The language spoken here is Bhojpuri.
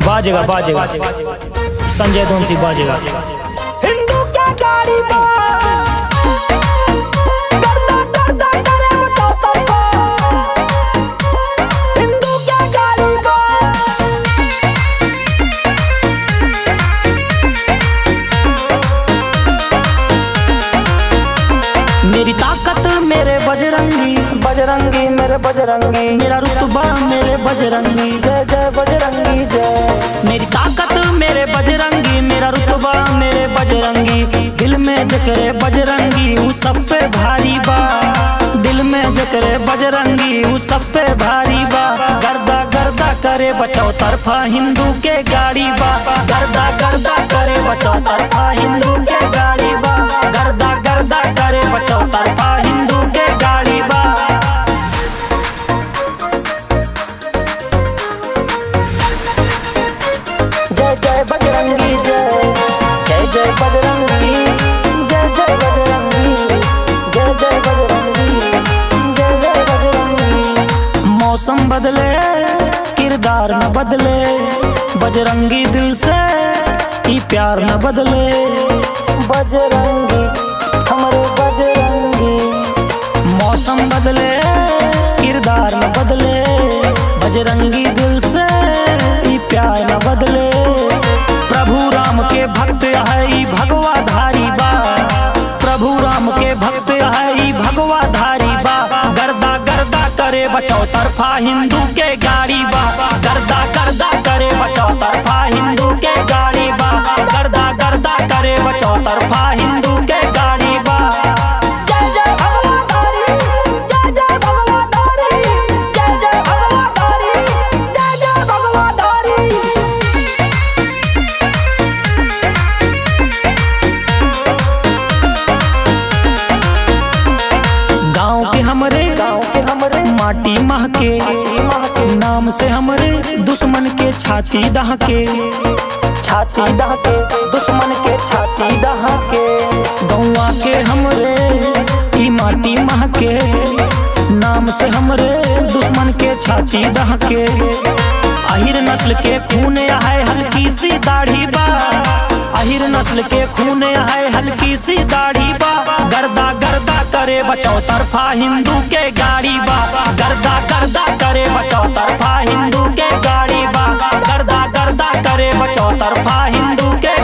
बाजेगा बाजेगा संजय धोनसी बाजेगा। हिंदू क्या गाड़ी बा करता करता करे बताता बा। हिंदू क्या गाड़ी बा मेरी ताकत मेरे बजरंगी, बजरंगी मेरे बजरंगी, मेरा रुतबा मेरे बजरंगी, जय जय बजरंगी जय। मेरी ताकत मेरे बजरंगी, मेरा रुतबा मेरे बजरंगी। दिल में जकरे बजरंगी वो सब पे भारी बा, दिल में जकरे बजरंगी वो सब पे भारी बा। गर्दा गर्दा करे बचाओ तरफा हिंदू के गाड़ी बा, गर्दा गर्दा करे बचाओ तरफा हिंदू के गाड़ी बा, गर्दा गर्दा करे बचाओ तरफा हिंदू के गाड़ी बा। जय जय बजरंगी जय, जय जय बजरंगी, जय जय बजरंगी, जय जय बजरंगी, जय जय बजरंगी। मौसम बदले किरदार न बदले, बजरंगी दिल से ही प्यार न बदले। बजरंगी हमारे बजरंगी। मौसम बदले किरदार न बदले, बजरंगी दिल से ही प्यार न बदले। प्रभु राम के भक्त है ई भगवा धारी बा, प्रभु राम के भक्त है ई भगवा धारी बा। गर्दा गर्दा करे बचाओ तरफा हिंदू के गाड़ी बा, गर्दा गर्दा करे बचाओ तरफा हिंदू के गाड़ी बा, गर्दा गर्दा करे बचाओ तरफा हिंदू के गाड़ी बा। जय जय भगवाधारी, जय जय भगवाधारी, जय जय भगवाधारी, जय जय भगवाधारी। गाँव के हमरे माटी महके, नाम से हमरे दुश्मन के छाती दहके, छाती दहके दुश्मन के छाती दहके। गौवा के हमरे ई माटी महके, नाम से हमरे दुश्मन के छाती दहके। अहिर नस्ल के खून है हल्की सी दाढ़ी बा, अहिर नस्ल के खून है हल्की सी दाढ़ी बा। गर्दा गर्दा करे बचाओ तरफा हिंदू के गाड़ी बा, गर्दा गर्दा करे बचाओ तरफा हिंदू के गाड़ी बा, गर्दा गर्दा करे बचाओ तरफा हिंदू के